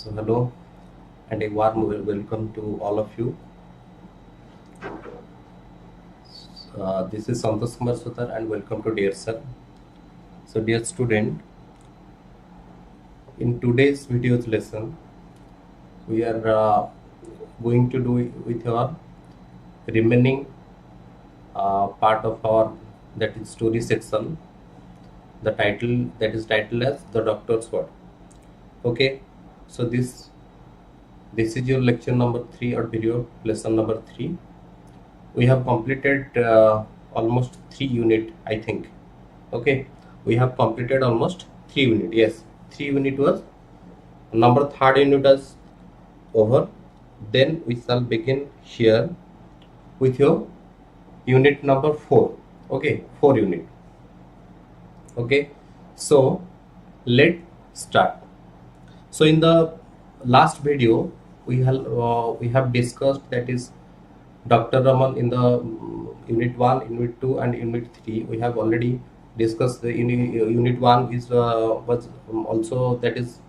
So hello and a warm welcome to all of you. This is Santosh Sir and welcome to Dear Sir. So dear student, in today's video's lesson, we are going to do with our remaining part of our that is story section. The title that is titled as The Doctor's Word. Okay, so this is your lecture number 3 or video lesson number 3. We have completed almost 3 unit, I think. Okay, we have completed almost 3 unit. Yes, 3 unit was number third unit is over. Then we shall begin here with your unit number 4. Okay, 4 unit. Okay, so let's start. So in the last video we have discussed that is Dr. Raman in the unit 1, unit 2 and unit 3. We have already discussed the unit 1 is was also that is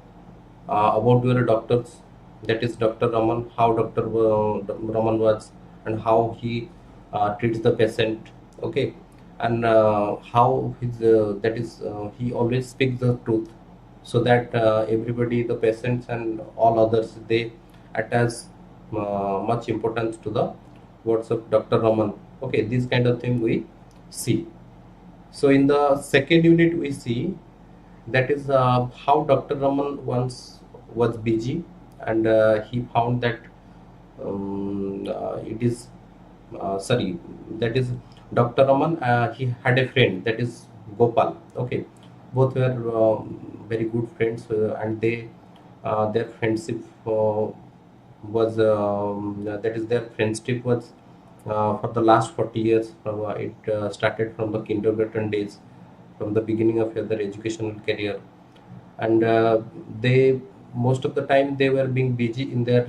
about your doctors, that is Dr. Raman, how Dr. Raman was and how he treats the patient. Okay, and how his that is he always speaks the truth, so that everybody, the patients and all others, they attach much importance to the words of Dr. Raman. Okay, this kind of thing we see. So in the second unit we see that is how Dr. Raman once was busy, and he found that it is sorry, that is Dr. Raman, he had a friend, that is Gopal. Okay, both were very good friends, and they their friendship was that is their friendship was for the last 40 years. It started from the kindergarten days, from the beginning of their educational career, and they most of the time they were being busy in their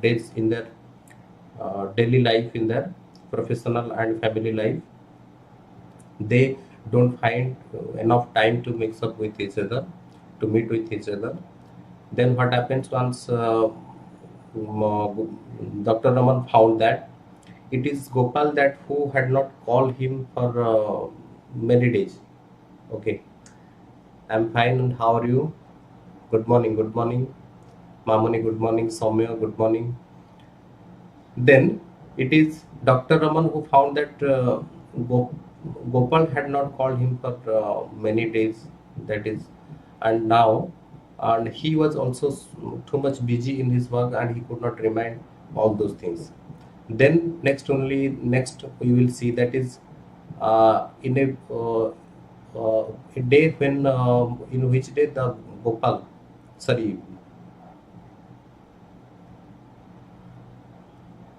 days, in their daily life, in their professional and family life. They don't find enough time to mix up with each other, to meet with each other. Then what happens once Dr. Raman found that it is Gopal that who had not called him for many days. Okay, I'm fine, and how are you? Good morning, good morning. Mamani, good morning. Soumya, good morning. Then it is Dr. Raman who found that Gopal had not called him for many days. That is, and now, and he was also too much busy in his work, and he could not remind all those things. Then next we will see that is in a day when in which day the Gopal, sorry,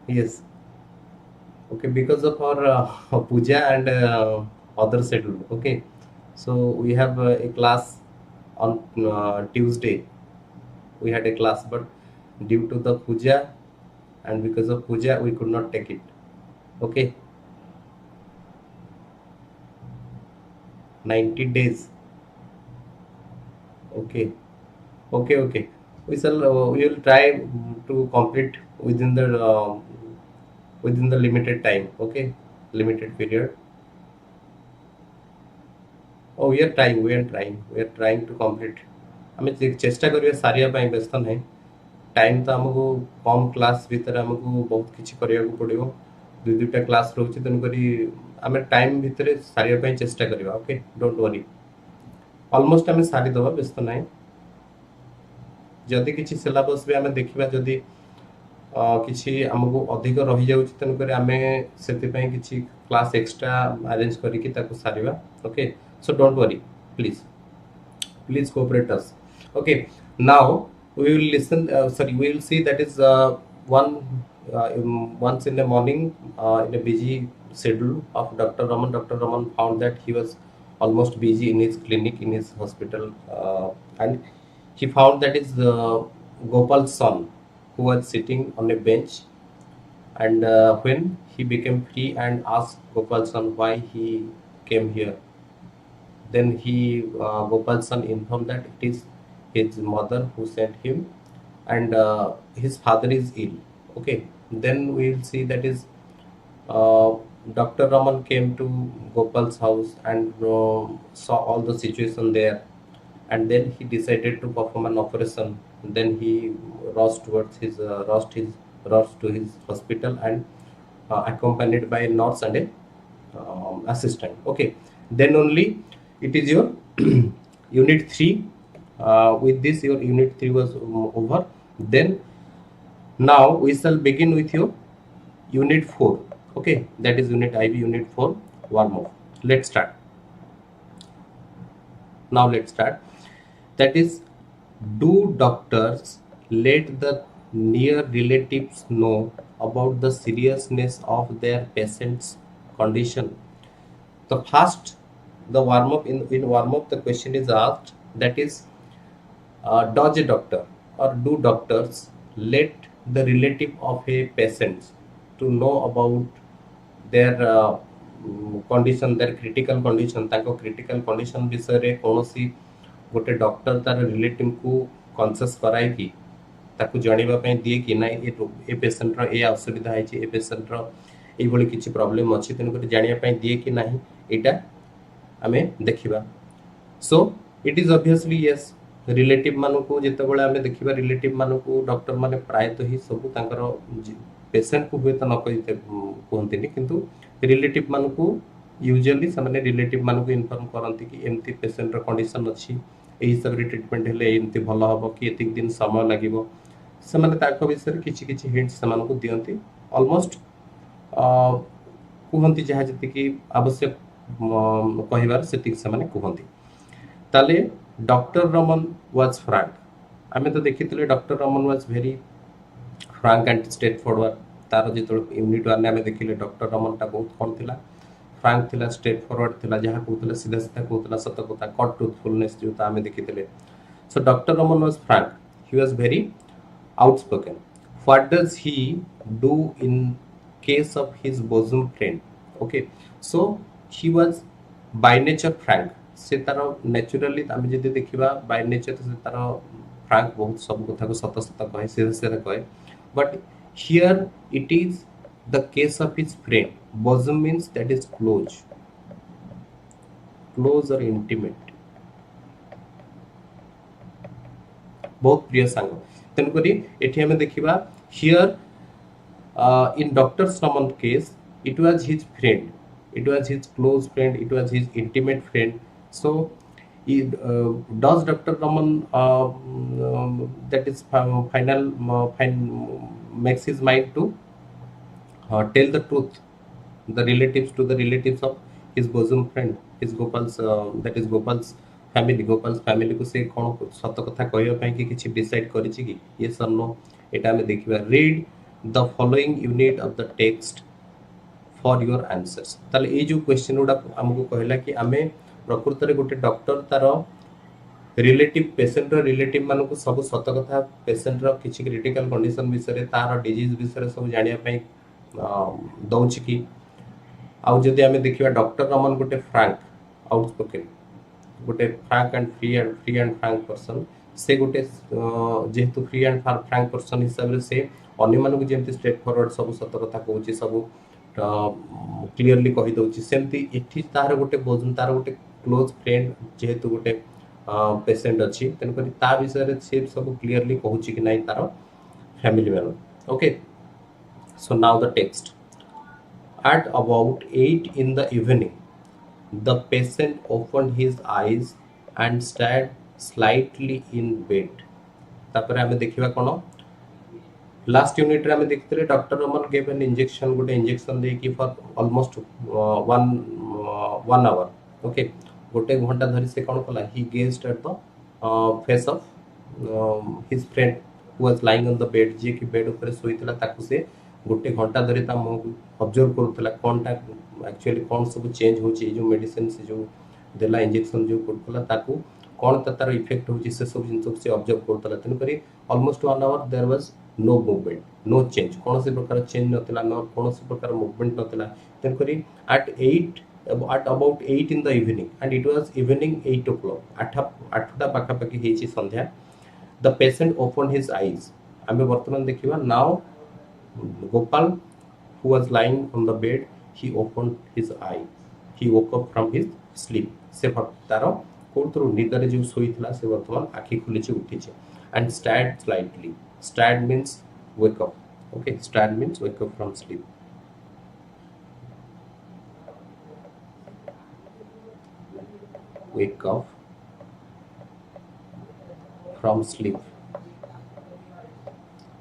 yes, okay, because of our puja and other schedule. Okay, so we have a class on Tuesday. We had a class, but due to the puja and because of puja, we could not take it. Okay, 90 days. Okay, okay. We will try to complete within the limited time. Okay, limited period. Oh, we are trying to complete. ଆମେ ଚେଷ୍ଟା କରିବା ସାରିବା ପାଇଁ ବ୍ୟସ୍ତ ନାହିଁ। Time ତ ଆମକୁ କମ୍ class ଭିତରେ ଆମକୁ ବହୁତ କିଛି କରିବାକୁ ପଡ଼ିବ। ଦୁଇଟା କ୍ଲାସ୍ ରହୁଛି, ତେଣୁକରି ଆମେ ଟାଇମ୍ ଭିତରେ ସାରିବା ପାଇଁ ଚେଷ୍ଟା କରିବା। ଓକେ, ଡୋଣ୍ଟ ୱରି, ଅଲମୋଷ୍ଟ ଆମେ ସାରିଦେବା, ବ୍ୟସ୍ତ ନାହିଁ। ଯଦି କିଛି ସିଲାବସ୍ ବି ଆମେ ଦେଖିବା, ଯଦି କିଛି ଆମକୁ ଅଧିକ ରହିଯାଉଛି, ତେଣୁକରି ଆମେ ସେଥିପାଇଁ କିଛି କ୍ଲାସ୍ ଏକ୍ସଟ୍ରା ଆରେଞ୍ଜ କରିକି ତାକୁ ସାରିବା। Okay, so don't worry, please cooperate us. Okay, now we will listen, we will see that is once in the morning, in a busy schedule of Dr. Raman. Dr. Raman found that he was almost busy in his clinic, in his hospital, and he found that is Gopal's son, who was sitting on a bench. And when he became free and asked Gopal's son why he came here, then Gopal's son informed that it is his mother who sent him, and his father is ill. Okay, then we will see that is uh, Dr. Raman came to Gopal's house and saw all the situation there, and then he decided to perform an operation. Then he rushed towards his rushed to his hospital, and accompanied by a nurse and a assistant. Okay, then only it is your unit 3. With this your unit 3 was over. Then now we shall begin with your unit 4. Okay, that is unit IB, unit 4, warm up. Let's start. Now let's start. That is, do doctors let the near relatives know about the seriousness of their patient's condition? The first, the warm up, in warm up the question is asked, that is, does a doctor or do doctors let the relative of a patient to know about their condition, their critical condition, ताको critical condition विषय रे कौनसी गोटे doctor तार relative को conscious कराए कि ताको जानिबा पय दिए कि ना ए पेशेंट रो ए असुविधा है ए पेशेंट रो ए भली किछि प्रॉब्लम अछि तेन कर जानिबा पय दिए कि नाही एटा हमें देखिबा. So it is obviously yes, relative मानु को जेते बेले हमें देखिबा रिलेटिव मानु को डॉक्टर माने प्राय तो ही सब तांकर पेशेंट को हुए तो न कहते कहते किंतु रिलेटिव मान को यूजुअली से रिलेटिव मान को इनफॉर्म करती कि एमती पेशेंट कंडीशन अच्छी यही हिसाब से ट्रीटमेंट हेले एमती भल हम कि एतिक दिन समय लगिबो से माने ताको विषय किछि किछि हिंट्स से मान को दियंती. ऑलमोस्ट कहंती जहा जति कि आवश्यक कहिबार सेतिक से माने कहंती. ताले डॉक्टर रमन वाज फ्रैंक. आमे तो देखितले doctor Raman was very frank and straightforward. तार जो यूनिट 1 आम देखिले डॉक्टर रमन टा बहुत कौन थिला, फ्रैंक थिला, स्ट्रेट फॉरवर्ड थिला, जहाँ कहते सीधा सीधा कहता सत कथा, कट ट्रूथफुलनेस जो आम देखिले. So doctor Raman was Frank, he was very outspoken. What does he do in case of his bosom friend? Okay, so he was by nature Frank. से तार नेचुरली आम जदि देखा बाय नेचर से तार फ्रैंक बहुत सब कथा को सत सत कहे, सीधा सीधा कहे. But here it is the case of his friend. Bosom means that is close, close or intimate, बहुत प्रिय सांग. तेणुकरी एठी हमें देखिबा here in Dr. Raman case it was his friend, it was his close friend, it was his intimate friend. So does Dr. Raman that is final makes his mind to tell the truth, the relatives to the relatives of his bosom friend, his Gopal's that is Gopal's family, Gopal's family को से कौन सत कथा कहया पय कि किछि decide करिछि कि yes or no एटा हमें देखिबा. read the following unit of the text for your answers. ताले ए जो क्वेश्चन उडा हमको कहला कि आमे प्रकृत रे गोटे डॉक्टर तार रिलेटिव पेशेंट रिलेटिव मान को सब सत कथा पेशेंट किसी क्रिटिकल कंडीशन विषय तार डिजीज विषय सब जानिया दौच कि आउ जदि आमे देखिबा डॉक्टर रमन गोटे फ्रैंक आउटस्पोकन, गोटे Frank and free and Frank person. से गोटे जेहेतु फ्री एंड फ्रैंक पर्सन हिसाब से अन्य मान को जेमती स्ट्रेट फॉरवर्ड सब सत कथा कहूची, सब क्लियरली कहि दउची, सेमती एठी तार गोटे बोजन, तार गोटे क्लोज फ्रेंड जेहेतु गोटे पेशेंट अच्छी तेणुक ता विषय से सब क्लियरली कहूँ कि नहीं तार family man. Okay, so now the text. At about 8 in the evening the patient opened his eyes and stared slightly in bed. तापर हमें देखिबा कोन लास्ट यूनिट रे हमें देखते doctor Raman gave an injection, गोटे इंजेक्शन दे कि फॉर ऑलमोस्ट 1 hour. ओके, गोटे घंटा धरी से कौन कला, he gazed at the face of his friend who was lying on the bed, जे कि बेड ऊपर सोईतला ताकू से गोटे घंटा धरी ता मुंह ऑब्जर्व करथला कोनटा एक्चुअली कोन सब चेंज होची, जो मेडिसिन से जो देला इंजेक्शन जो करथला ताकू कोन तार इफेक्ट होची से सब जिन से ऑब्जर्व करथला. तन करी almost 1 hour there was no movement, no change, कौन से प्रकार चेंज नथिला, नो कौन से प्रकार मूवमेंट नथिला. तन करी eight 8 at about 8 in the evening, and it was evening 8 o'clock. 8টা পাখাপাখি ହେଇଛି ସନ୍ଧ୍ୟା. The patient opened his eyes. ଆମେ ବର୍ତ୍ତମାନ ଦେଖିବା now Gopal, who was lying on the bed, he opened his eye. He woke up from his sleep. ସେ ତାର କୋଉଥିରୁ ନିଦରେ ଯୋଉ ଶୋଇଥିଲା ସେ ବର୍ତ୍ତମାନ ଆଖି ଖୋଲିଛି ଉଠିଛି and started slightly. Started means wake up. Okay, started means wake up from sleep. Wake up from sleep.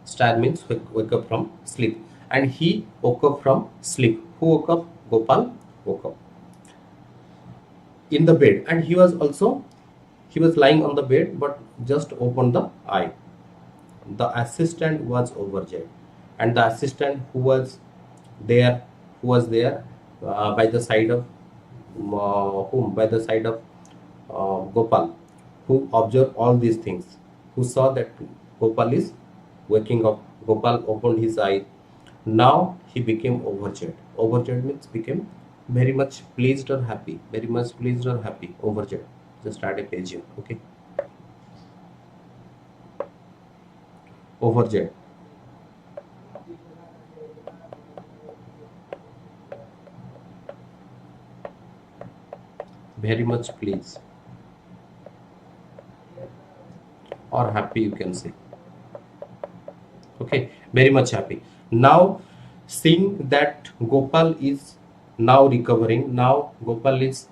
Start means wake up from sleep. And he woke up from sleep. Who woke up? Gopal woke up in the bed, and he was lying on the bed but just opened the eye. The assistant was overjoyed, and the assistant who was there by the side of Gopal, who observed all these things, who saw that Gopal is waking up. Gopal opened his eye. Now he became overjoyed. Overjoyed means became very much pleased or happy. Very much pleased or happy. Overjoyed. Just add a page here. Okay. Overjoyed. Very much pleased or happy, you can say. Okay, very much happy. Now seeing that Gopal is now recovering, now Gopal is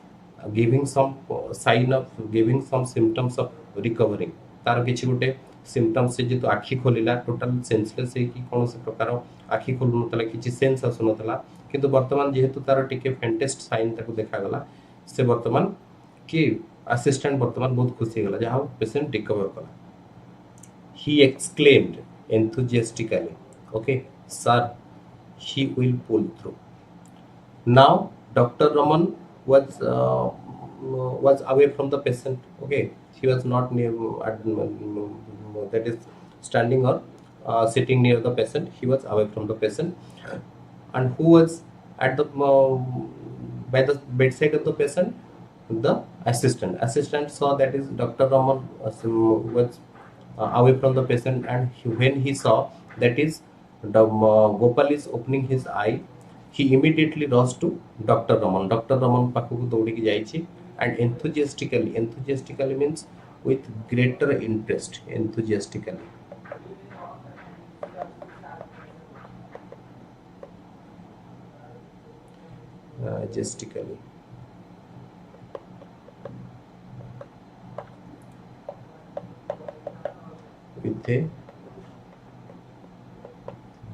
giving some sign of giving some symptoms of recovering. तार किछि गोटे symptoms से जेतु आखि खोलिला total senseless है कि कोन से प्रकार आखि खोलु नतला किछि सेंस आसु नतला, किंतु वर्तमान जेहेतु तार टिके फेंटेस्ट साइन ताको देखा गला से वर्तमान कि असिस्टेंट वर्तमान बहुत खुशी गला जहा पेशेंट रिकवर कला. He exclaimed enthusiastically, okay, sir, he will pull through. Now Dr. Raman was away from the patient. Okay, he was not near that is standing or sitting near the patient. He was away from the patient. And who was at the by the bedside of the patient? The assistant saw that is Dr. Raman was away from the patient, and when he saw that is Gopal is opening his eye, he immediately rushed to Dr. Raman. Dr. Raman pakhku doudiki jaichi, and enthusiastically means with greater interest. Enthusiastically with a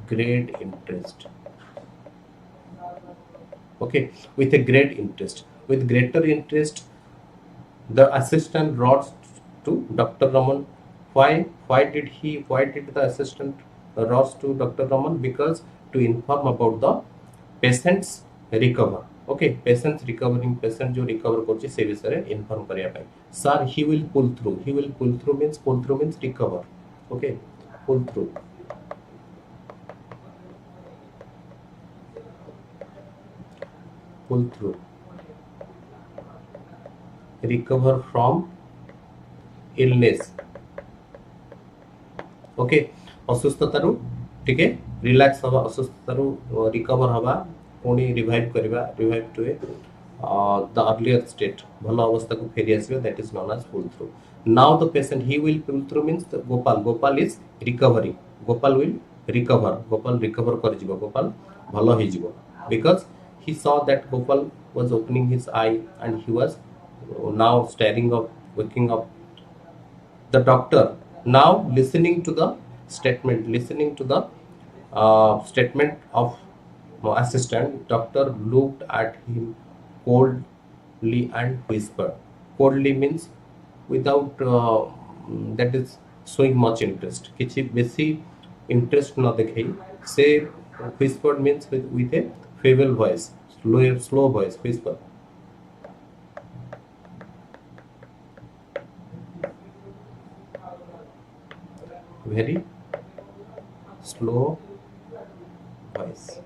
great interest. Okay, with a great interest, with greater interest, the assistant rushed to Dr. Raman. Why did the assistant rush to Dr. Raman? Because to inform about the patient's recover. Okay, patient's recovering, patient जो recover करछि से विषय रे inform करिया पाई. Sir, he will pull through. He will pull through means recover. Okay, pull through. Pull through. Recover from illness. Okay, असुस्थतारू ठीक है relax हवा, असुस्थतारू recover हवा, पुणी revive to a the earlier state, भल अवस्था को फेरी आसीबे, that is known as pull through. Now the patient he will pull through means Gopal is recovering. Gopal will recover. Gopal recover कर जिवो, गोपाल भल होई जिवो, because he saw that Gopal was opening his eye and he was now staring up, waking up. The doctor now listening to the statement of assistant. Doctor looked at him coldly and whispered. Coldly means without that is showing much interest, किछि बेसी interest न देखे से. Whispered means with a feeble voice, slow voice, whisper. Very slow voice.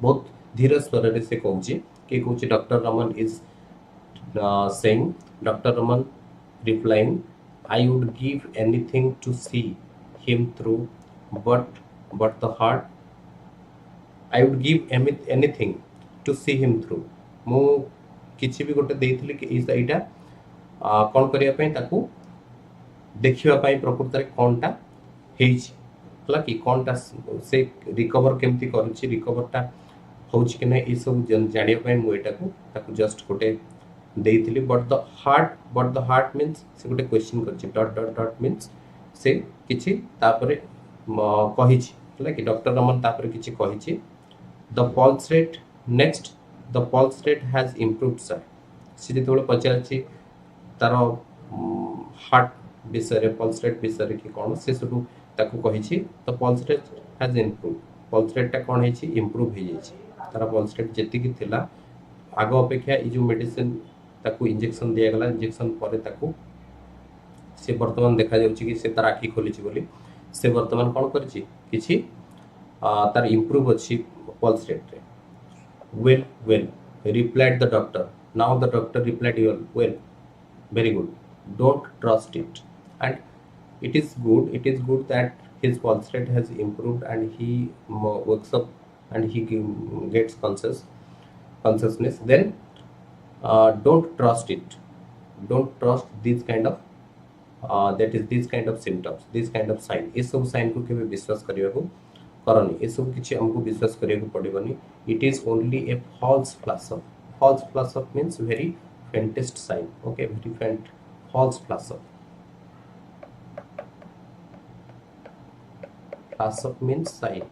बहुत धीर स्वर रे से कहूची कि कहूची doctor Raman is saying, Dr. Raman replying, I would give anything to see him through, but the heart, I would give anything to see him through. ମୁଁ କିଛି ବି ଗୋଟେ ଦେଇଥିଲି କି ଏଇଟା କ'ଣ କରିବା ପାଇଁ ତାକୁ ଦେଖିବା ପାଇଁ ପ୍ରକୃତରେ କ'ଣଟା ହେଇଛି ହେଲା କି କ'ଣଟା ସେ ରିକଭର କେମିତି କରୁଛି ରିକଭରଟା ହେଉଛି କି ନାହିଁ ଏସବୁ ଜାଣିବା ପାଇଁ ମୁଁ ଏଇଟାକୁ ତାକୁ ଜଷ୍ଟ ଗୋଟେ ଦେଇଥିଲି ବଟ୍ ଦ ହାର୍ଟ ମିନ୍ସ ସେ ଗୋଟେ କ୍ୱେଶ୍ଚିନ୍ କରିଛି ଡଟ୍ ଡଟ୍ ଡଟ୍ ମିନ୍ସ ସେ କିଛି ତାପରେ କହିଛି ହେଲା କି ଡକ୍ଟର ରମନ ତାପରେ କିଛି କହିଛି the pulse rate next the pulse rate has improved sir ସେ ଯେତେବେଳେ ପଚାରିଛି ତାର ହାର୍ଟ ବିଷୟରେ ପଲ୍ସ ରେଟ୍ ବିଷୟରେ କି କ'ଣ ସେ ସବୁ ତାକୁ କହିଛି the pulse rate has improve pulse ରେଟ୍ଟା କ'ଣ ହେଇଛି ଇମ୍ପ୍ରୁଭ୍ ହେଇଯାଇଛି ତାର ପଲ୍ସ ରେଟ୍ ଯେତିକି ଥିଲା ଆଗ ଅପେକ୍ଷା ଏଇ ଯେଉଁ ମେଡିସିନ ତାକୁ इंजेक्शन दिगला इंजेक्शन पर ताकू से वर्तमान देखा जाउची कि से तार आखि खोलिची बोली से वर्तमान कोन करची किछि तार इंप्रूव अछि पल्स रेट रे well replied the doctor now the doctor replied you well very good don't trust it and it is good that his pulse rate has improved and he wakes up and he gets consciousness then don't trust it don't trust these kind of that is these kind of symptoms this kind of sign ये सब sign को केबे विश्वास करिया को करनी ये सब किछि हमको विश्वास करिया को पड़िबनी it is only a false flash up means very faintest sign okay very faint false flash up means sign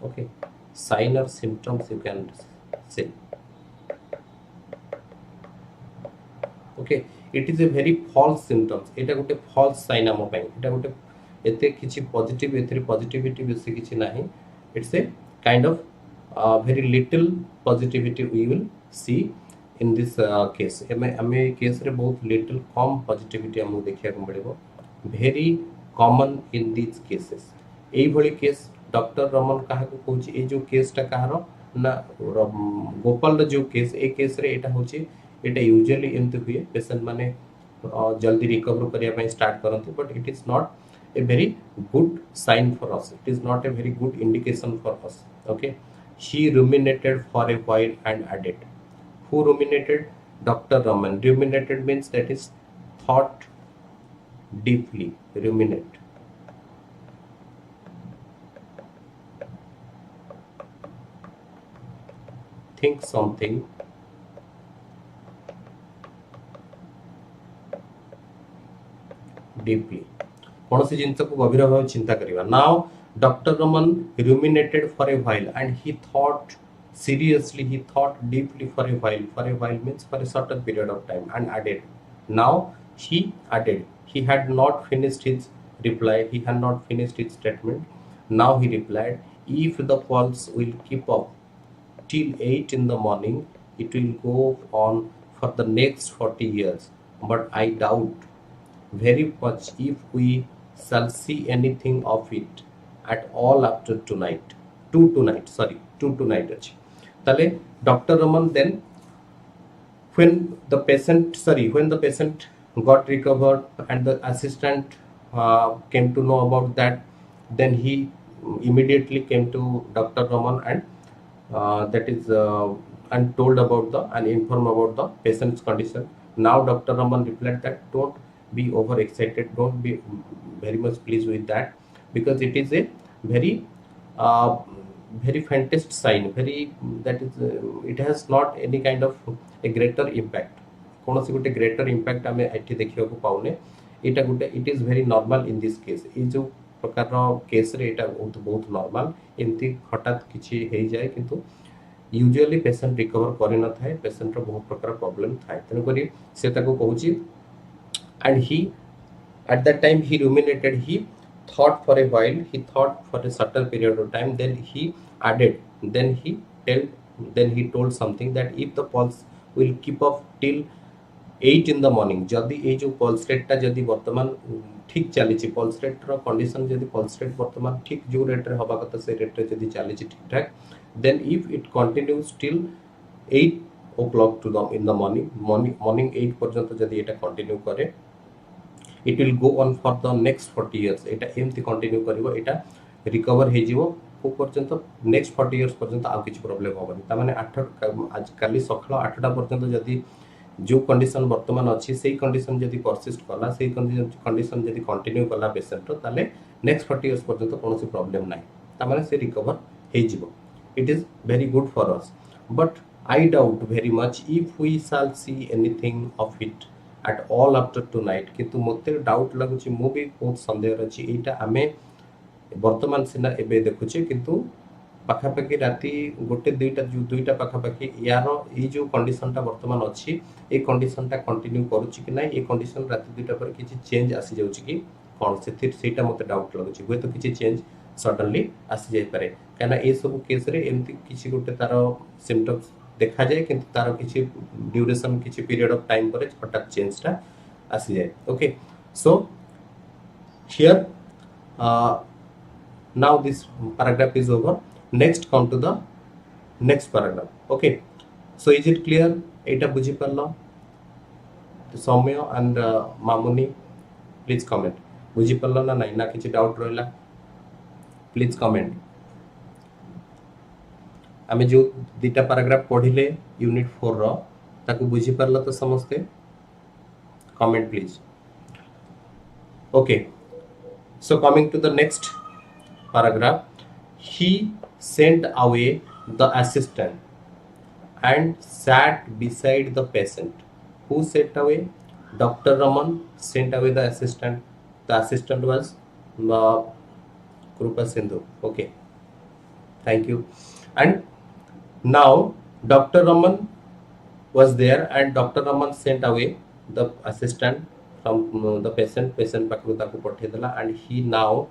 okay sign or symptoms you can say okay it is a very false symptoms eta gote false sign am pai eta gote ete kichi positive ethri positivity besi kichi nahi it's a kind of very little positivity we will see in this case ame case re bahut little come positivity हमु देखिया को मिलबो very common in these cases एई भली case doctor Raman काहा को कहूची ए जो case टा कहारो ना गोपाल जो केस ए केस रे एटा होची एटा यूजुअली एमते हुए पेशेंट माने जल्दी रिकवर करिया ପାଇଁ स्टार्ट करंती but it is not a very good sign for us it is not a very good indication for us okay he ruminated for a while and added who ruminated dr raman ruminated means that is thought deeply ruminate think something deeply कौन सी जिनस को गभीर भाव चिंता करिवा now doctor Raman ruminated for a while and he thought seriously he thought deeply for a while means for a certain period of time and added now he added he had not finished his reply he had not finished his statement now he replied if the pulse will keep up till 8 in the morning it will go on for the next 40 years but I doubt very much if we shall see anything of it at all after tonight to tonight achi tale dr raman then when the patient got recovered and the assistant came to know about that then he immediately came to dr raman and that is and told about the and informed about the patient's condition now dr raman replied that don't be overexcited don't be very much pleased with that because it is a very very faintest sign very that is it has not any kind of a greater impact कौन सी गोटे greater impact आम eighty देखा पाउने यहाँ गोटे it is very normal in this case ये जो प्रकार केस रे एटा बहुत नॉर्मल एमती हठात किछि हे जाए किंतु यूजुअली पेशेंट रिकवर करि न थाए पेशेंट रो बहुत प्रकार प्रॉब्लम थाए तने करी से ताको कहूची and he at that time he ruminated he thought for a while he thought for a certain period of time then he added then he told something that if the pulse will keep up till 8 in the morning जदि ए जो pulse rate टा जदि वर्तमान ठीक चली pulse rate रो condition जदि pulse rate वर्तमान ठीक जो रेट रे हबा कथा से रेट रे जदि चली ठीक ठाक then if it continues till 8 o'clock to the in the morning 8 पर्यंत जदि एटा कंटिन्यू करे, it will go on for the next 40 years. एटा एमती कंटिन्यू करिवो, एटा रिकवर हे जीवो को पर्यंत नेक्स्ट 40 इयर्स पर्यंत आ किछि प्रॉब्लम होबनी। ता माने 8 आज काली सखलो 8टा पर्यंत जदि जो कंडीशन वर्तमान अच्छी से कंडीशन जदि परसिस्ट कला, से कंडीशन जदि कंटिन्यू कला पेशेंट ताले नेक्स्ट 40 इयर्स पर्यंत कोनोसी प्रॉब्लम नाही, ता माने से रिकवर हे जीवो। It is very good for us, but I doubt very much if we shall see anything of it at all after tonight। किंतु मते डाउट लागुची, मु भी बहुत संदेह अछि। एटा आमे वर्तमान सिना एबे देखुचे, किंतु पाखापाखि राति गोटे दुईटा पाखापाखि यार ये जो कंडीशन टा वर्तमान अच्छी ए कंडीशन टा कंटिन्यू करूची कि नाही, ए कंडीशन राति दुईटा पर किछि चेंज आसी जाउची कि कोन से सेटा मते डाउट लागुची। होय तो किछि चेंज सडनली आसी जाय पारे, काना ए सब केस रे एमती किछि गोटे तार सिम्पटम्स देखा जाए, किंतु तार किछि ड्यूरेशन किछि पीरियड ऑफ टाइम पर हठात चेंज टा आसी जाए। Okay, so here now this paragraph is over। next come to the next paragraph। okay, so is it clear? एटा बुझी परलो? तो सौम्य and मामुनी प्लीज कमेंट। बुझी परलो ना नहीं, ना किछि डाउट रहला प्लीज कमेंट। आमे जो दुईटा पैराग्राफ पढ़िले यूनिट 4 रो ताकू बुझी परलो तो समस्ते comment please. Okay, so coming to the next paragraph। he sent away the assistant and sat beside the patient। who sent away? Dr. Raman sent away the assistant। the assistant was Krupa Sindhu। okay, thank you। and now Dr. Raman was there and Dr. Raman sent away the assistant from the patient pakru taku pathai dela, and he now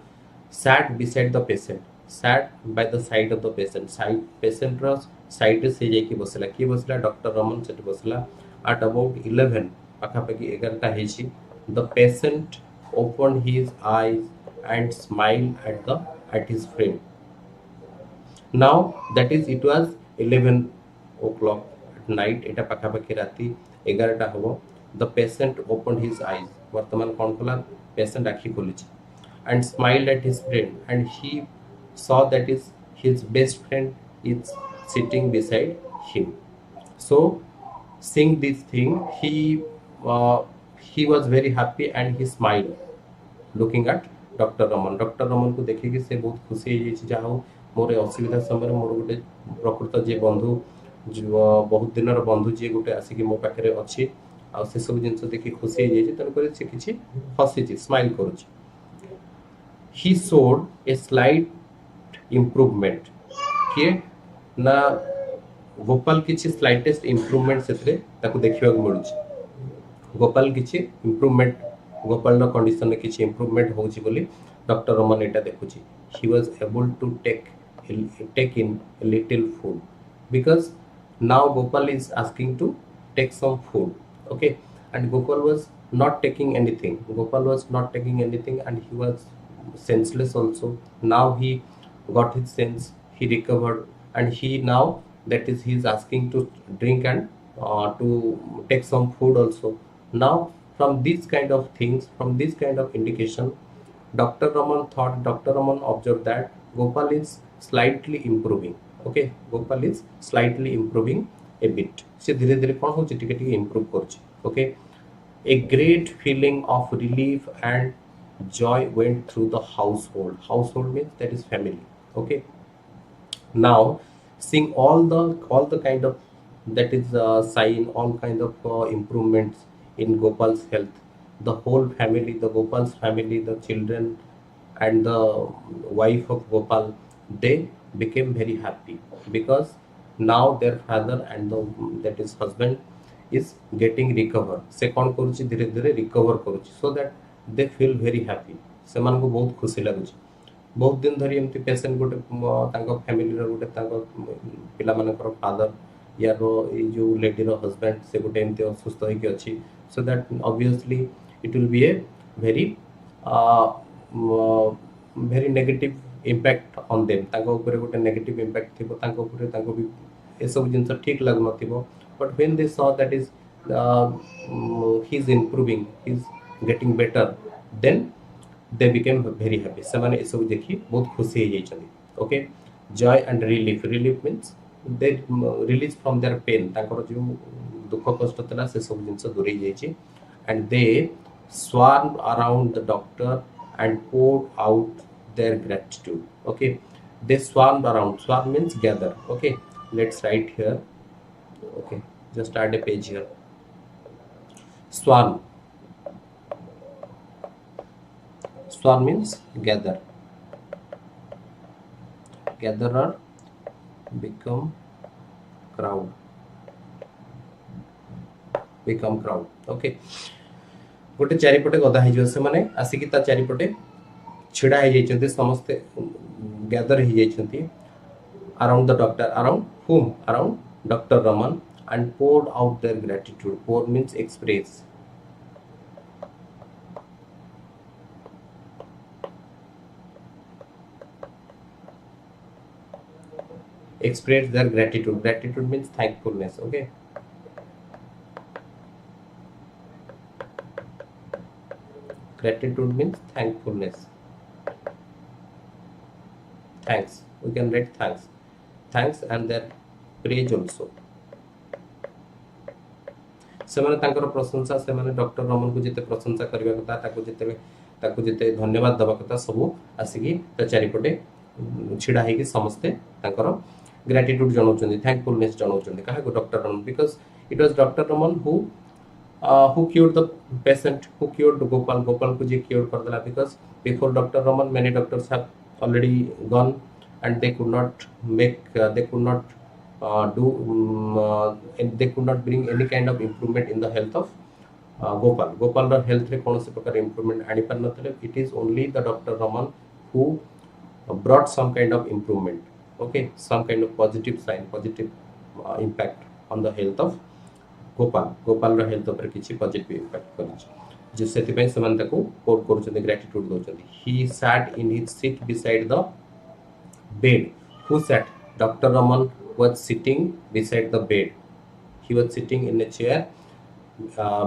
sat beside the patient। sat by the side of the patient। side patient रो side से जाई बसला, कि बसला doctor Raman से बसला। at about 11 पाखापाखि 11टा हेछि, the patient opened his eyes and smiled at his friend। now that is it was 11 o'clock at night, एटा पाखापाखि राति 11टा हबो। the patient opened his eyes, वर्तमान कोन कला patient आखि खोलिछि, and smiled at his friend, and he saw that his best friend is sitting beside him। so seeing this thing, he was very happy and he smiled looking at Dr. Raman। Dr. Raman को देखि कि से बहुत खुशी हे जे जाहो मोर असुविधा समय मोर गोटे प्रकृत जे बंधु बहुत दिन रो बंधु जे गोटे आसी कि मो पाखरे अछि आ से सब जिंस देखि खुशी हे जे तन करे से किछि हसी छी smile करूछि। he showed a slight improvement। किए ना गोपाल किछि स्लाइटेस्ट इंप्रूवमेंट सेतरे ताको देखिबा को मिलुछि। गोपाल किछि इंप्रूवमेंट, गोपाल रो कंडीशन में किछि इंप्रूवमेंट होउछि बोली doctor Raman Etah देखुछि। he was able to take in a little food because now Gopal is asking to take some food। okay, and Gopal was not taking anything, and he was senseless also। now he got his sense, he recovered, and he now that is he is asking to drink and to take some food also। now from these kind of things, from this kind of indication, Dr. Raman observed that Gopal is slightly improving। okay, Gopal is slightly improving a bit, से धीरे धीरे कौन हो टिके टिके improve करूछि। okay, a great feeling of relief and joy went through the household। household means that is family। okay, now seeing all the kind of that is sign, all kind of improvements in Gopal's health, the whole family, the Gopal's family, the children and the wife of Gopal, they became very happy because now their father and that is husband is getting recover। से कौन करूछि धीरे धीरे recover करूछि, so that they feel very happy। से मान को बहुत खुशी लागुछि। बहुत दिन धरी एमती पेशेंट गोटे तांको फैमिली रो गोटे तांको पिला मानकर फादर या रो ए जो लेडी रो हस्बैंड से गोटे एमती असुस्थ होई के अछि, so that obviously it will be a very very negative impact on them तांको ऊपर गोटे negative impact थिबो तांको ऊपर तांको भी ए सब जिंस ठीक लागु नथिबो but when they saw that is he's improving, he's getting better, then they became very happy से माने ए सब देखि बहुत खुशी हे जाइछन okay joy and relief means they release from their pain तांकर जो दुख कष्ट तला से सब जिंस दूर हे जाइछि and they swarmed around the doctor and poured out their gratitude. Okay, they swarmed around. Swarm means gather. Okay, let's write here. Okay, just add a page here. Swarm. Swarm means gather. Gatherer become crowd. Become crowd. Okay. गोटे चारिपटे गदा हो से माने आसिकी ता चारिपटे छिड़ा हो जाइछन्ती समस्ते gather हो जाइछन्ती around the doctor around whom around Dr. Raman and poured out their gratitude. Pour means express. Express their gratitude. Gratitude means thankfulness. Okay. Gratitude means thankfulness. Thanks. We can write thanks. Thanks and their praise also. सेमाने तांकर प्रशंसा सेमाने doctor Raman को जेते प्रशंसा करबा कथा ताको जेते धन्यवाद दबा कथा सब आसिकी त चारिपटे छिड़ा हे कि समस्ते तांकर ग्रेटिट्यूड जनाउछन्ती थैंकफुलनेस जनाउछन्ती काहे को doctor Raman because it was doctor Raman who cured the patient, who cured Gopal को जे cured कर दिला because before Dr. Raman many doctors have already gone and they could not make they could not and they could not bring any kind of improvement in the health of Gopal ର health रे कोनोसी प्रकार improvement आनी पर नतले it is only the Dr. Raman who brought some kind of improvement, okay, some kind of positive sign, positive impact on the health of Gopal रो health ऊपर किछि positive impact करिछि जे सेति पय समान ताको कोड करूछन ग्रेटिट्यूड दोछन he sat in his seat beside the bed who sat doctor Raman was sitting beside the bed he was sitting in a chair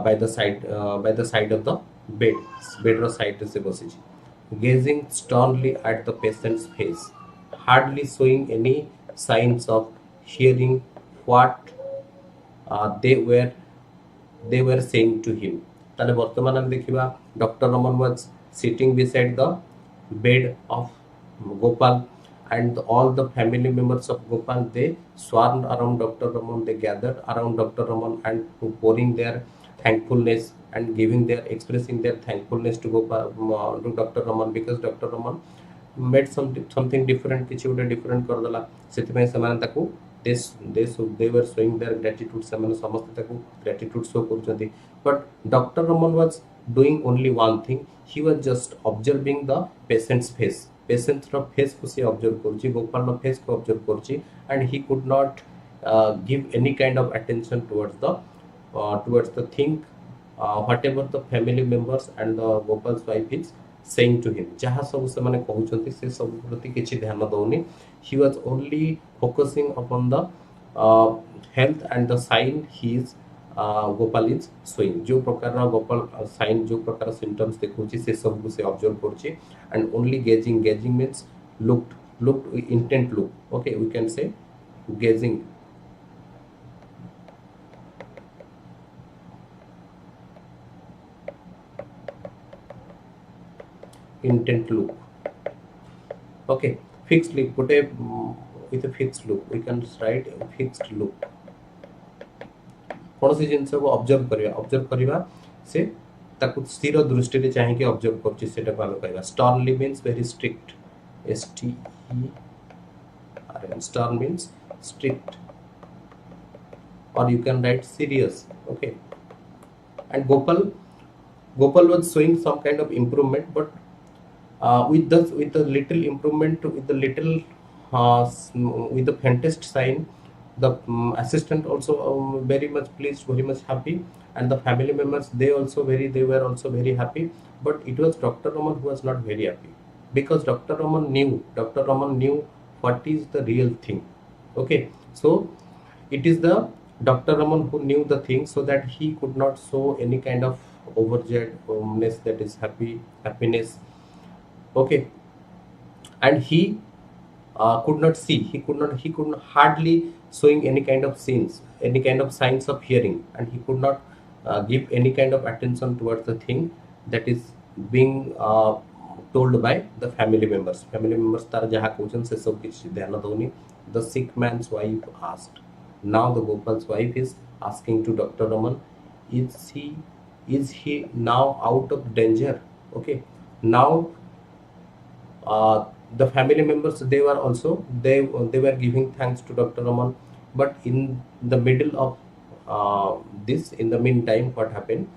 by the side of the bed रो side से बसिछि gazing sternly at the patient's face hardly showing any signs of hearing what they were saying to him. ताले वर्तमान हम देखिबा doctor Raman was sitting beside the bed of Gopal and all the family members of Gopal they swarmed around Dr. Raman, they gathered around Dr. Raman and pouring their thankfulness and expressing their thankfulness to Gopal to Dr. Raman because Dr. Raman made something different किछि उडे different कर दला सेति पय समान ताकू they were showing their gratitude semane samaste taku gratitude show କରୁଛନ୍ତି but Dr. Raman was doing only one thing he was just observing the patient's face ର face को से observe କରୁଛି गोपाल ର face को observe କରୁଛି and he could not give any kind of attention towards the thing whatever the family members and the Gopal's wife is saying to him jaha सब से माने कहउछंती से सब प्रति किछि ध्यान दउनी he was only focusing upon the health and the sign his Gopal is showing जो प्रकार गोपाल sign जो प्रकार symptoms देखउछि से सब को से observe करछि and only gazing means looked intent look okay we can say gazing intent look okay fixed look put a with a fixed look we can write fixed look कौन सी जिंस को observe करबा से ताकु स्थिर दृष्टि रे चाहि के ऑब्जर्व करछि सेटा को हम कहबा sternly means very strict STERN stern means strict or you can write serious okay and Gopal was showing some kind of improvement but with the little improvement with the faintest sign the assistant also very much pleased, very much happy and the family members they were also very happy but it was Dr. Raman who was not very happy because Dr. Raman knew what is the real thing. Okay, so it is the Dr. Raman who knew the thing, so that he could not show any kind of overjoyedness, that is happiness. Okay, and he could not hardly showing any kind of scenes, any kind of signs of hearing, and he could not give any kind of attention towards the thing that is being told by the family members तार जहाँ question से सब कुछ ध्यान दौनी. The sick man's wife asked. Now the Gopal's wife is asking to Dr. Raman, is he now out of danger? Okay, now the family members, they were also, they were giving thanks to Dr. Raman. But in the middle of this, in the meantime, what happened,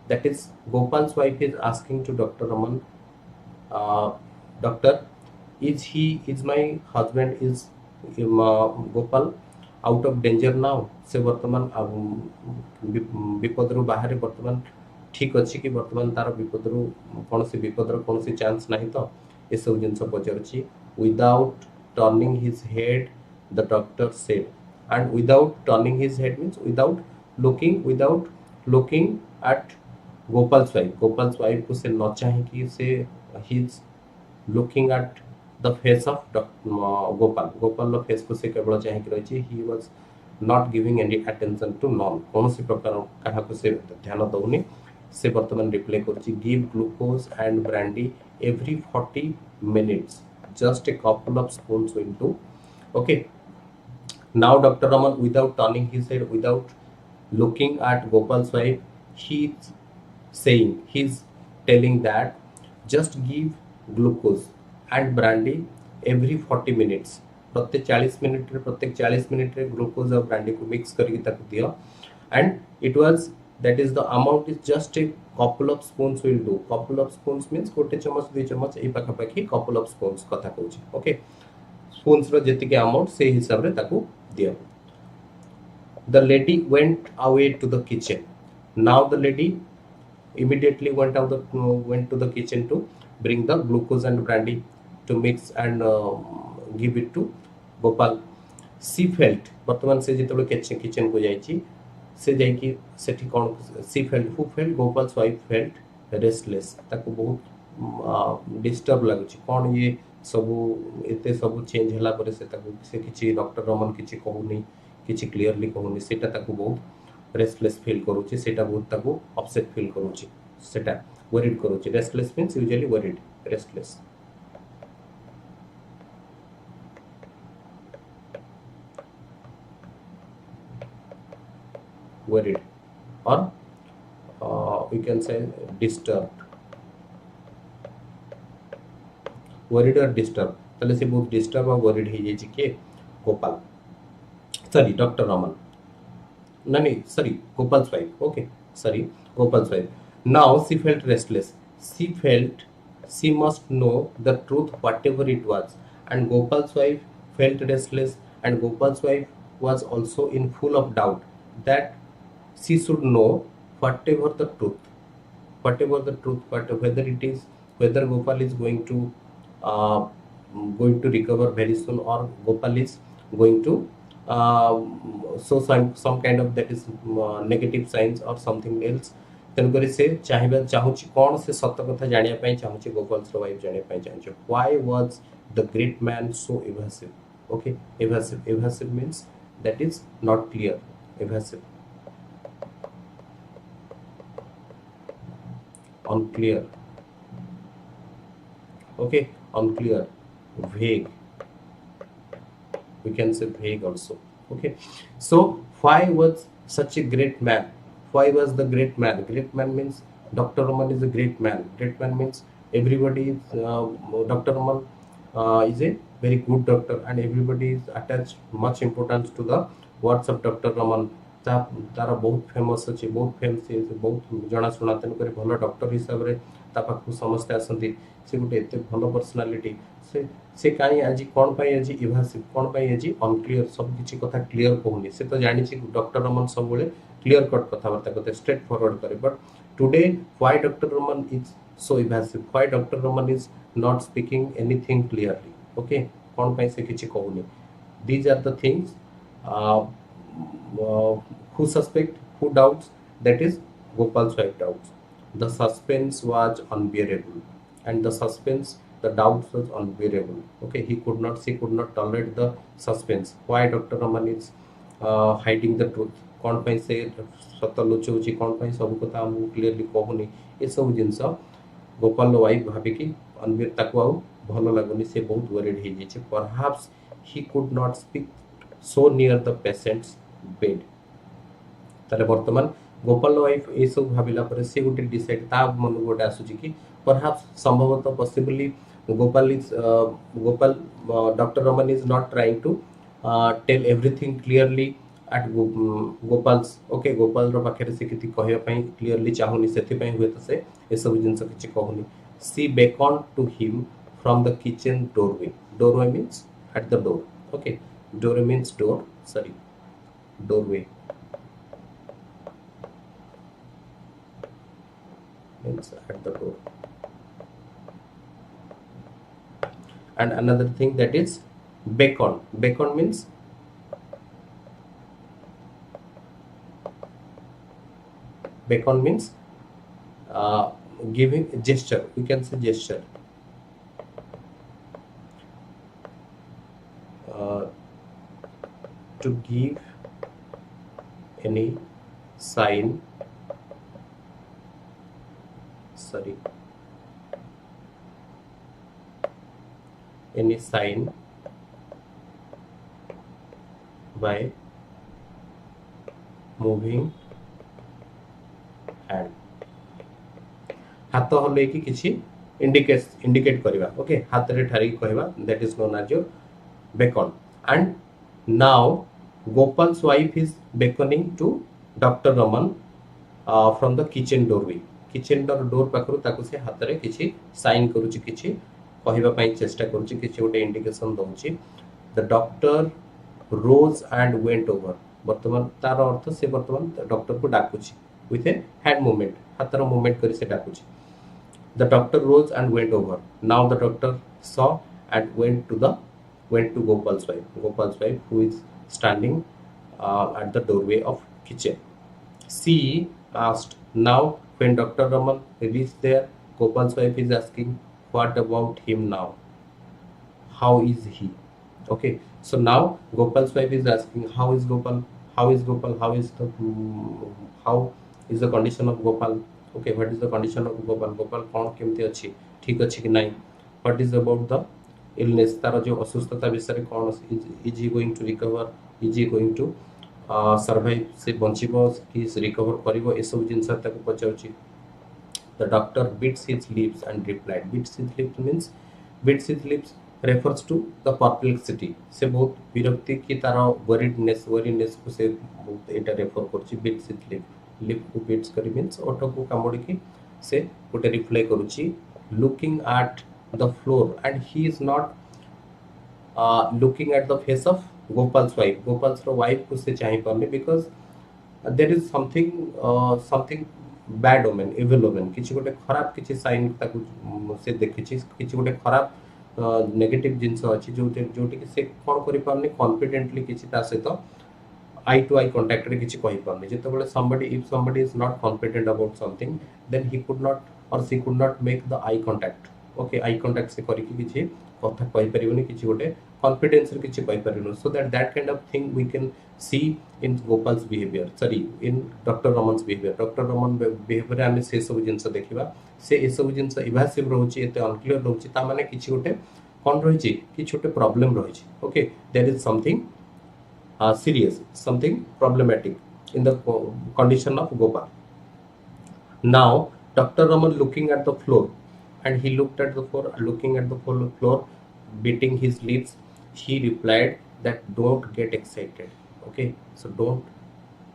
that is Gopal's wife is asking to Dr. Raman, doctor, is my husband, is Gopal out of danger now? से वर्तमान विपदरू बाहर वर्तमान ठीक अच्छी कि वर्तमान तार विपदरू कौन सी विपदर कौन सी चांस नहीं तो ये सब जिनस पचारुची. Without turning his head, the doctor said. And without turning his head means without looking at Gopal's wife को से न चाहे कि से he is looking at the face of Gopal face को से केवल चाहे कि रही. He was not giving any attention to none, कौन सी प्रकार कहा को से ध्यान दौनी. से वर्तमान रिप्लाई करची, give glucose and brandy every 40 minutes, just a couple of spoons will do. Okay, now Dr. Raman, without turning his head, without looking at Gopal's wife, he's telling that just give glucose and brandy every 40 minutes. प्रत्येक 40 minute रे glucose और brandy को mix करके ताकू दियो. And it was, that is the amount is just a couple of spoons will do. Couple of spoons means गोटे चम्मच 2 चम्मच ए पाखा पाखी couple of spoons कथा कहूची. ओके, spoons रो जेतिके अमाउंट से हिसाब रे ताकू दियो. The lady went away to the kitchen. Now the lady immediately went to the kitchen to bring the glucose and brandy to mix and give it to Gopal. She felt, वर्तमान से जितने kitchen को जाइची से जाइकी सेठी कौन, she felt, who felt, Gopal's wife felt restless. ताको बहुत disturb लागुची. कौन ये सबू एते सबू चेंज हला परे से ताको से किछि डॉक्टर रमन किछि कहूनी, किछि क्लियरली कहूनी, सेटा ताको बहुत रेस्टलेस फील करूची, सेटा बहुत ताको अपसेट फील करूची, सेटा वरीड करूची. Restless means usually worried, restless. Worried, or we can say disturbed. Worried or disturbed, ताले से बहुत डिस्टर्ब और वरीड है ये जी के गोपाल, सॉरी डॉक्टर रमन, नहीं sorry गोपाल्स wife. Okay, sorry गोपाल्स wife. Now she felt restless. She felt she must know the truth whatever it was, and Gopal's wife felt restless, and Gopal's wife was also in full of doubt that she should know whatever the truth, whether it is, whether Gopal is going to recover very soon, or Gopal is going to show some kind of that is negative signs or something else. तेणुकर से चाहिए चाहूँगी कौन से सत्य कथा जानिया पाई चाहूँगी गोपाल्स wife जानिया पाई चाहूँगी. Why was the great man so evasive? Okay, evasive means that is not clear. Evasive, unclear. Okay, unclear, vague, we can say vague also. Okay, so why was such a great man? Why was the great man? Great man means Dr. Raman is a great man. Great man means everybody is Dr. Raman is a very good doctor, and everybody is attached much importance to the words of Dr. Raman. तारा बहुत famous अच्छे, बहुत famous बहुत जनाशुना, तेणुक भल doctor हिसाब से पाखु समस्ते आसती. से गोटे एत भल पर्सनालीटी, से कहीं आज कौन पाई आज इभासिव, कौन पाई आज अनक्लीयर, सब किसी कथा क्लीयर कहूनी. से तो जानी डॉक्टर रमन सब क्लियर कट कथबार्ता करते, स्ट्रेट फॉरवर्ड करे. But today why doctor Raman is so evasive. Why Dr. Raman is not speaking anything clearly? Okay, kon pai se kichi kohuni? These are the things, uh, who suspect, who doubts, that is Gopal's wife doubts. The suspense was unbearable, and the suspense, the doubts was unbearable. Okay, he could not, she could not tolerate the suspense. Why Dr. Raman is hiding the truth? कौन ପାଇଁ ସେ ସତ ଲୁଚଉଛି, କ'ଣ ପାଇଁ ସବୁ କଥା ଆମକୁ clearly କହୁନି, ଏସବୁ ଜିନିଷ ଗୋପାଲର ୱାଇଫ୍ ଭାବିକି ଅନବୀର ତାକୁ ଆଉ ଭଲ ଲାଗୁନି, ସେ ବହୁତ ୱରିଡ୍ ହେଇଯାଇଛି. Perhaps he could not speak so near the patient's bed. तारे वर्तमान गोपाल वाइफ ए सब भाबिला पर से गोटे डिसाइड ता मन गोटे आसुची कि परहैप्स संभवतः possibly Gopal doctor Raman is not trying to tell everything clearly at Gopal's. Okay, Gopal रो पाखे से किति कहया पई क्लियरली चाहुनी, सेथि पई हुए त से ए सब जिंस किछि कहूनी. सी beckoned to him from the kitchen doorway. Doorway means at the door. Okay, doorway means door, sorry, doorway means at the door. And another thing, that is beckon. Beckon means giving gesture, we can say gesture. To give any sign, sorry, any sign by moving hand. हाथ हल्ले कि किछि indicate करवा. Okay, हाथ रे ठारी कहवा, that is known as your beckon. And now Gopal's wife is beckoning to Dr. Raman from the kitchen doorway. Kitchen door पाखरु ताकु से हाथ रे किछि साइन करूछि, किछि कहबा पई चेष्टा करूछि, किछि ओटे indication दउछि. The doctor rose and went over. वर्तमान तार अर्थ से वर्तमान डॉक्टर को डाकुछि with a hand movement, हाथर मूवमेंट करी से डाकुछि. The doctor rose and went over. Now the doctor saw and went to Gopal's wife who is standing at the doorway of kitchen. She asked. Now when Dr. Raman reached there, Gopal's wife is asking, what about him now? How is he? Okay, so now Gopal's wife is asking, how is Gopal? How is the condition of Gopal? Okay, what is the condition of Gopal? Gopal कौन केमती अच्छी, ठीक अच्छी कि नहीं? What is about the illness, तार जो असुस्थता विषय कौन, is he going to recover, is he going to survive, से बंचिबो कि रिकवर करिवो, ए सब जिंस ताको पचाउची. The doctor bits his lips and replied. Bits his lips refers to the perplexity. से बहुत विरक्ति कि तार वरीडनेस को से बहुत एटा रेफर करची. Bits his lip को बिट्स करी मींस ओठ को कामोडी कि से गोटे रिप्लाई करूची. Looking at the floor, and he is not looking at the face of Gopal's wife को से चाहि पारने, because there is something bad omen, evil omen, किछि गोटे खराब किछि साइन ताकू से देखिछि, किछि गोटे खराब नेगेटिव जिंस अछि जोटी कि से कोन करि पारने कॉन्फिडेंटली किछि ता सहित आई टू आई कांटेक्ट रे किछि कहि पारने. जेतेबेले if somebody is not confident about something, then he could not or she could not make the eye contact. Okay, eye contact से करी किछि कथा कहि परिबोनी, किछि गोटे कॉन्फिडेंस रे किछि कहि परिबोनी. So that kind of thing we can see in Gopal's behaviour, sorry in doctor Raman's behaviour. Doctor Raman behaviour आमे से सब जिंस देखिबा, से ए सब जिंस इवासिव रहउची, एते अनक्लियर रहउची, ता माने किछि गोटे कोन रहिछि, किछि गोटे प्रॉब्लम रहिछि. Okay, there is something serious, something problematic in the condition of Gopal. Now Dr. Raman looking at the floor, and he looked at the floor, looking at the floor, beating his lips, he replied that don't get excited. Okay, so don't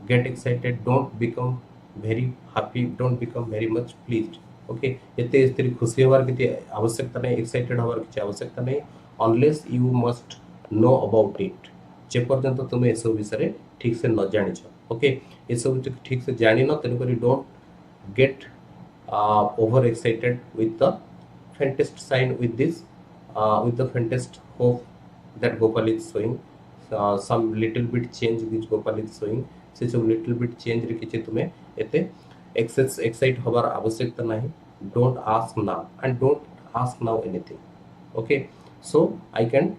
get excited, don't become very happy, don't become very much pleased. Okay, एते स्त्री खुशी होवार किती आवश्यकता नहीं, excited होवार किती आवश्यकता नहीं, unless you must know about it. जे पर्यंत तुम ए सब विषय ठीक से न जानिछ. ओके, ए सब ठीक से जानि न, तेन करी don't get overexcited with the faintest sign with the faintest hope that Gopal is showing. Some little bit change which Gopal is showing, से सब little bit change रे किछि तुमे एते excess excite हबार आवश्यकता नहीं. Don't ask now and don't ask now anything. Okay, so I can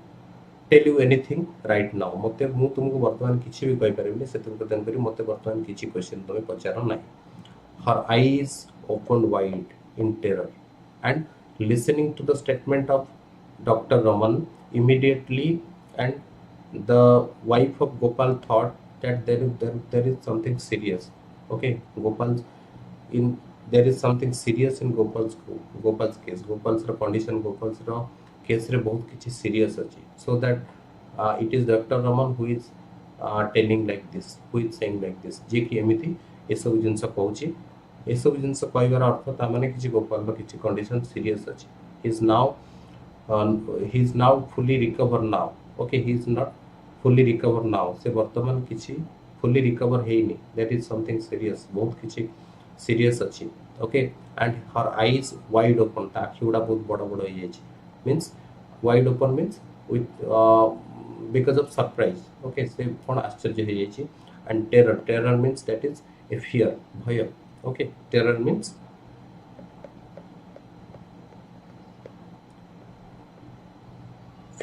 tell you anything right now. मते मु तुमको वर्तमान किछि भी कहि परिबिनी से तुमको तन करी मते वर्तमान किछि क्वेश्चन तुमे पचारो नाही. Her eyes opened wide in terror and listening to the statement of Dr. Raman immediately, and the wife of Gopal thought that there is something serious. Okay, Gopal's in there is something serious in Gopal's case. Gopal's condition, Gopal's case रे बहुत किछि serious अछि. So that it is Dr. Raman who is telling like this, who is saying like this. जे कि एमिति ए सब जिंस कहूची, ए सब जिंस कहबार अर्थ ता माने किछि गोपाल किछि कंडीशन सीरियस अछि. He is now fully recover now. Okay, he is not fully recover now. से वर्तमान किछि fully recover हेइनी. That is something serious. बहुत किछि serious अछि. Okay, and her eyes wide open. ता आखि उडा बहुत बड़ बड़ होई अछि. Means wide open means with because of surprise. Okay, से कोन आश्चर्य होई अछि. And terror means that is a fear, bhaya. Okay, terror means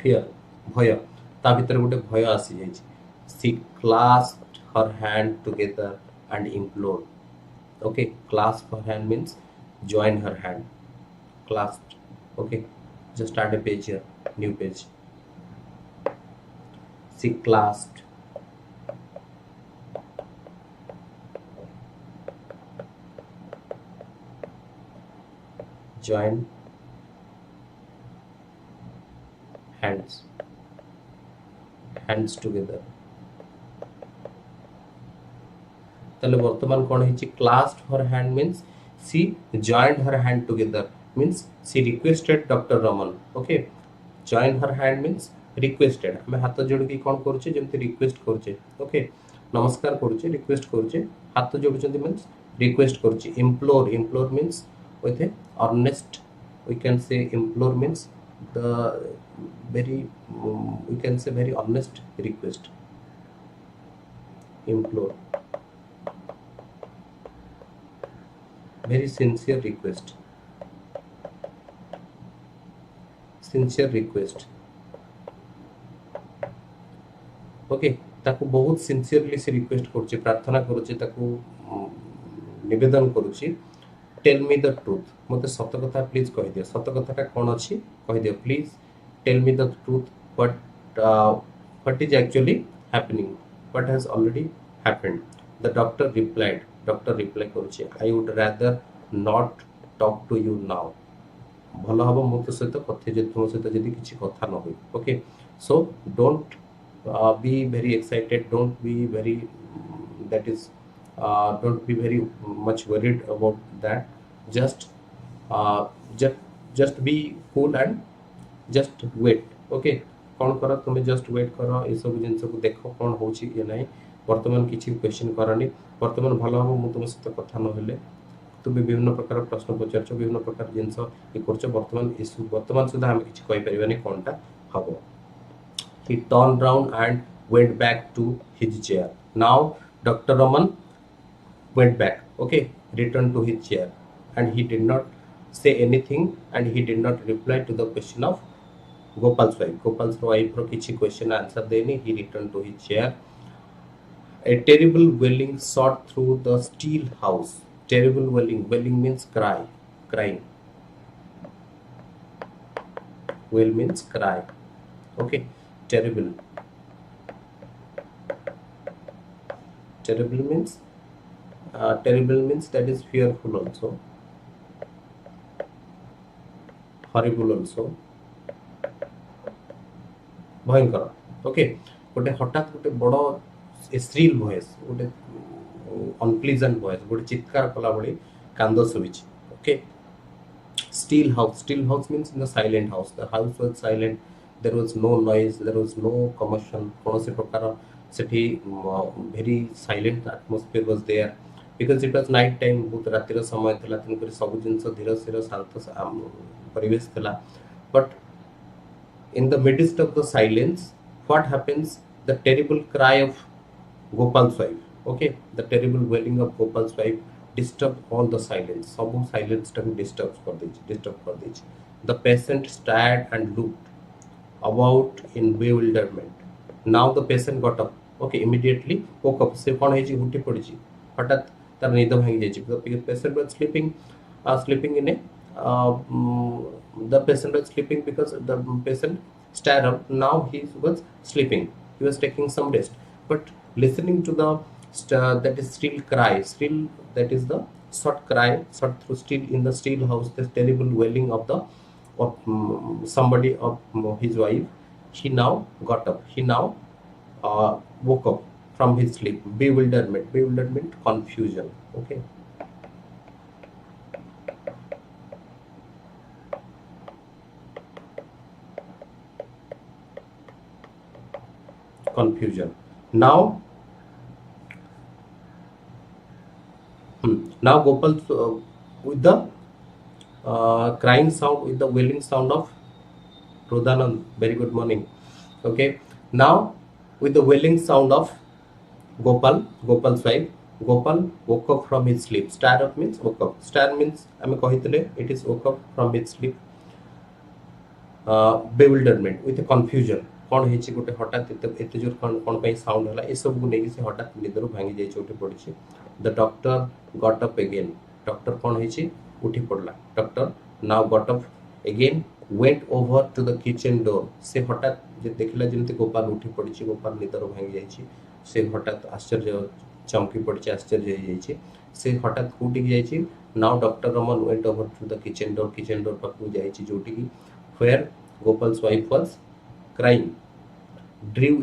fear, bhaya. ता भितर गोटे भय आसी जाइछि. She clasped her hand together and implored. Okay, clasp her hand means join her hand. Clasped. Okay, just add a page here, new page. She clasped join hands together. তাহলে বর্তমান কোন হইছি clasped her hand means she joined her hand together, means she requested Dr. Raman. Okay, join her hand means requested. ଆମେ ହାତ ଯୋଡ଼ିକି कोन କରୁଛେ ଯେମିତି request କରୁଛେ. Okay, ନମସ୍କାର କରୁଛେ, request କରୁଛେ, ହାତ ଯୋଡୁଛନ୍ତି means request କରୁଛେ. Implore means with a earnest, we can say implore means the very we can say very honest request. Implore, very sincere request. Okay, ताकू बहुत सिंसियरली से रिक्वेस्ट करूची, प्रार्थना करूची, ताकू निवेदन करूची. Tell me the truth. मते सत कथा प्लीज कहि दियो. सत कथाटा कोन अछि कहि दियो please. Tell me the truth. What is actually happening, what has already happened. The doctor replied. Doctor reply करूची, I would rather not talk to you now. भलो हबो मो तो सहित कथे जे तुम सहित जदी किछि कथा न होई. Okay, so don't be very excited, don't be very that is don't be very much worried about that. Just uh, just be cool and just wait. Okay, कौन करा तुम्हें just wait करो, ये सब जिनस को देखो कौन होची ये नहीं. वर्तमान किछि क्वेश्चन करनी. वर्तमान भलो हबो मु तुम सहित कथा न हेले तुम विभिन्न प्रकार प्रश्न पचारछ, विभिन्न प्रकार जिनस ये करछ. वर्तमान सुधा हम किछि कहि परिबानी कोनटा हबो. He turned round and went back to his chair. Now Dr. Raman went back. Okay, returned to his chair, and he did not say anything, and he did not reply to the question of Gopal's wife. Gopal's wife ro kiछि question answer deni. He returned to his chair. A terrible wailing shot through the steel house. Terrible wailing. Wailing means cry, crying. Wail means cry. Okay, terrible. Terrible means that is fearful also, horrible also, भयंकर. Okay, गोटे हठात गोटे बड़ shrill voice, गोटे unpleasant voice, गोटे चित्कार कला बड़ी कांद सुबिछि. Okay, steel house means in the silent house. The house was silent. There was no noise, there was no commotion. कौन से प्रकार सेठी very silent atmosphere was there. because it was night time, बहुत रातिर समय थिला, तेणुकर सब जिनस धीर स्थिर शांत परिवेश थिला. But in the midst of the silence, what happens? The terrible cry of Gopal's wife. Okay, the terrible wailing of Gopal's wife disturbed all the silence. Sabu silence taku disturb कर दीजिए. The patient stared and looked about in bewilderment. Now the patient got up. Okay, immediately woke up. से कौन है जी उठी पड़ी जी. हठात तार निद भांगी जाइए. The patient was sleeping in a the patient was sleeping because the patient stared up. Now he was sleeping. He was taking some rest. But listening to the that is still cry, still that is the short cry, short through still in the still house, this terrible wailing of the somebody of his wife. He now got up. He now woke up from his sleep. Bewilderment, confusion. Okay. Confusion. Now Gopal with the crying sound, with the wailing sound of Rudanand. Very good morning. Okay. Now with the wailing sound of Gopal's wife, Gopal woke up from his sleep. Star up means woke up. Star means it is woke up from his sleep. Bewilderment with a confusion. कौन है गोटे हठात एत जोर कौन पे sound है ये सब को लेकिन से हठात निदर भांगी जाइए उठी पड़ी. The doctor got up again. Doctor कौन है उठी पड़ला. Doctor now got up again, went over to the kitchen door. से हठात देखला जमती गोपाल उठी पड़ी. गोपाल निदर भांगी जाइए. से हठात आश्चर्य चमकी पड़ी. आश्चर्य हो जाइए. से हठात कोटी जाइए. Now doctor Raman went over to the kitchen door पाखु जाइए जोटी की where Gopal's wife was crying. Drew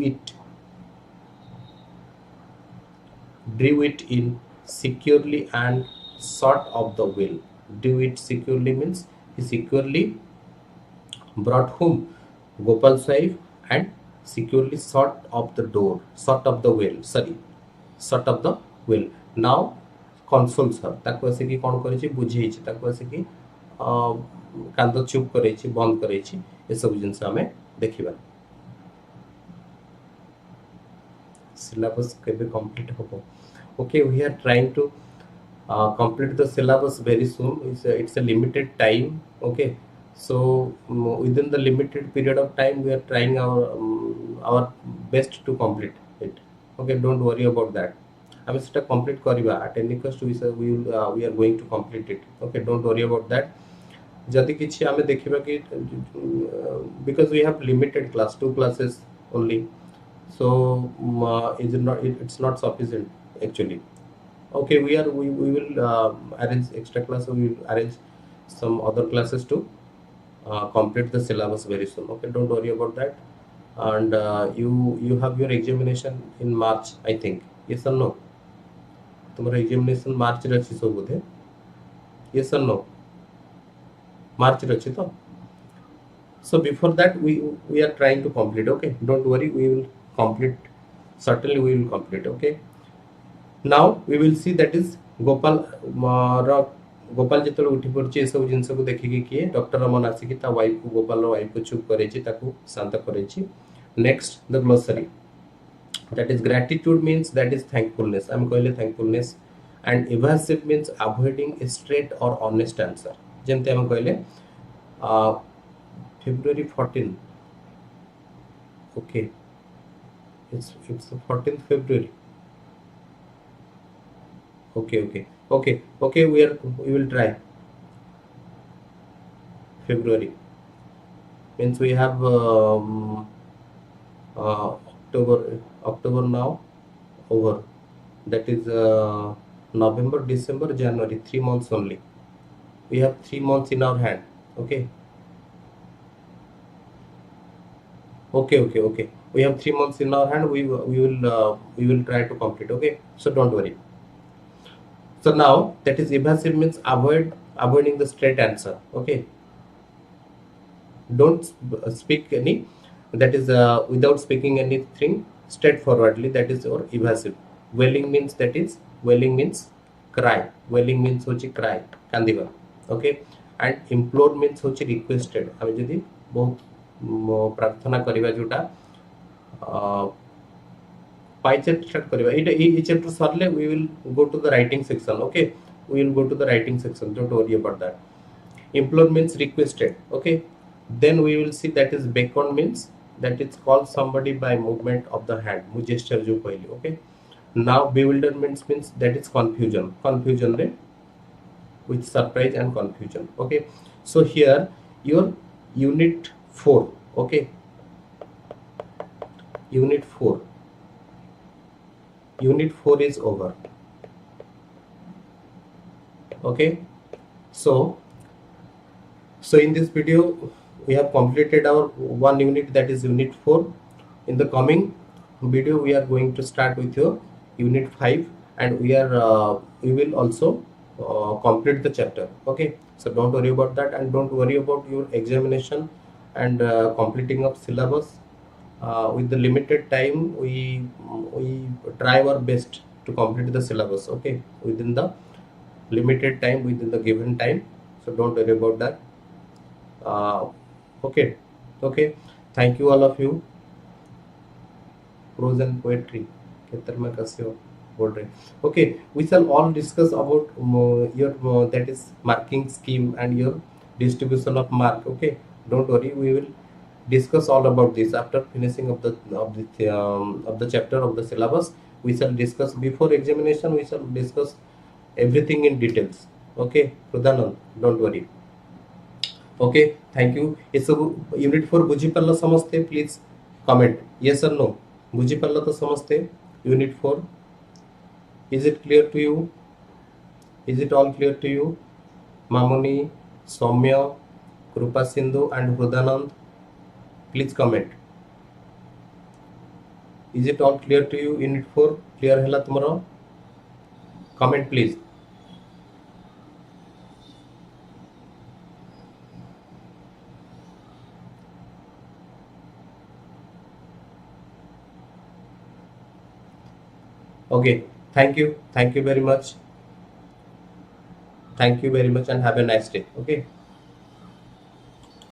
it in securely and short of the will. Drew it securely means he securely brought whom? Gopal's wife, and securely short of the door, short of the will. Short of the will. Now consoles her. ताको ऐसे कि कौन करे बुझे ताको ऐसे कि कांद चुप करे बंद करे ये सब जिनस आम देखा. Syllabus केबे complete होबो. Okay, we are trying to complete the syllabus very soon. It's a limited time. Okay, so within the limited period of time we are trying our best to complete it. Okay, don't worry about that. I will start complete kariba at any cost. We are going to complete it. Okay, don't worry about that. जदि किछि आमे देखिबा कि because we have limited class, 2 classes only, so it's not sufficient actually. Okay, we will arrange extra class. We will arrange some other classes to complete the syllabus very soon. Okay, don't worry about that. And you have your examination in March, I think. Yes or no? तुम्हारा examination March रे अछि सब बोधे. Yes or no? March रे अछि तो. So before that we are trying to complete. Okay, don't worry, we will complete. Certainly we will complete. Okay, now we will see that is Gopal जिते उठी पड़ी सब जिन को देखिए किए डॉक्टर रमन आसिक वाइफ को गोपाल वाइफ को चुप करे शांत करे. Next the glossary, that is gratitude means that is thankfulness. I am कहले thankfulness. And evasive means avoiding a straight or honest answer. जेमते हम कहले February 14. Okay, it's the 14th February. Okay, we will try. February means we have October now over. That is November, December, January, 3 months only. We have 3 months in our hand. Okay. We have 3 months in our hand. We will try to complete. Okay, so don't worry. So now that is evasive means avoiding the straight answer. Okay, don't speak any, that is without speaking anything straightforwardly, that is or evasive. Wailing means cry, wailing means hochi cry, kandiba. Okay, and implore means hochi requested, ami jodi bahut prarthana kariba jota pie chart start kariba ei chapter sarle we will go to the writing section. Okay, we will go to the writing section, don't worry about that. Implore means requested. Okay, then we will see that is beckon means that it's called somebody by movement of the hand, mu gesture jo kahili. Okay, now bewilderment means that is confusion re with surprise and confusion. Okay, so here your unit 4. Okay, unit 4 is over. Okay, so in this video we have completed our one unit, that is unit 4. In the coming video we are going to start with your unit 5, and we will also complete the chapter. Okay, so don't worry about that, and don't worry about your examination and completing of syllabus. With the limited time we try our best to complete the syllabus. Okay, within the limited time, within the given time, so don't worry about that. Okay, okay, thank you all of you. Prose and poetry खेतर कैसे हो बोल रहे. Okay, we shall all discuss about your that is marking scheme and your distribution of mark. Okay, don't worry, we will discuss all about this after finishing of the chapter of the syllabus. We shall discuss before examination, we shall discuss everything in details. Okay, Pradhanand, don't worry. Okay, thank you. It's a unit 4 बुझी पल्ला समझते, please comment yes or no. बुझी पल्ला तो समझते unit 4. Is it clear to you? Is it all clear to you? Mamuni, Soumya, Krupa Sindhu and Hrudanand, please comment. Is it all clear to you? Unit 4 clear hela tomorrow? Comment please. Okay, thank you very much. Thank you very much and have a nice day. Okay.